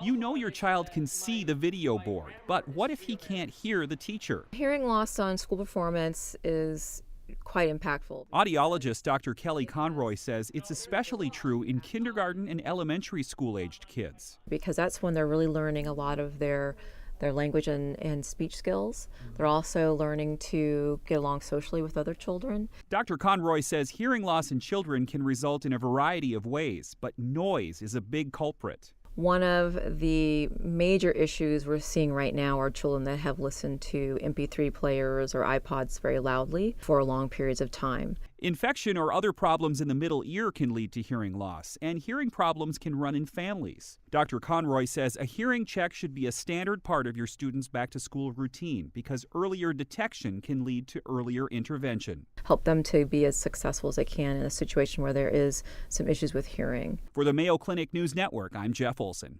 You know your child can see the video board, but what if he can't hear the teacher? Hearing loss on school performance is quite impactful. Audiologist Dr. Kelly Conroy says it's especially true in kindergarten and elementary school-aged kids. Because that's when they're really learning a lot of their language and speech skills. They're also learning to get along socially with other children. Dr. Conroy says hearing loss in children can result in a variety of ways, but noise is a big culprit. One of the major issues we're seeing right now are children that have listened to MP3 players or iPods very loudly for long periods of time. Infection or other problems in the middle ear can lead to hearing loss, and hearing problems can run in families. Dr. Conroy says a hearing check should be a standard part of your student's back-to-school routine because earlier detection can lead to earlier intervention. Help them to be as successful as they can in a situation where there is some issues with hearing. For the Mayo Clinic News Network, I'm Jeff Olson.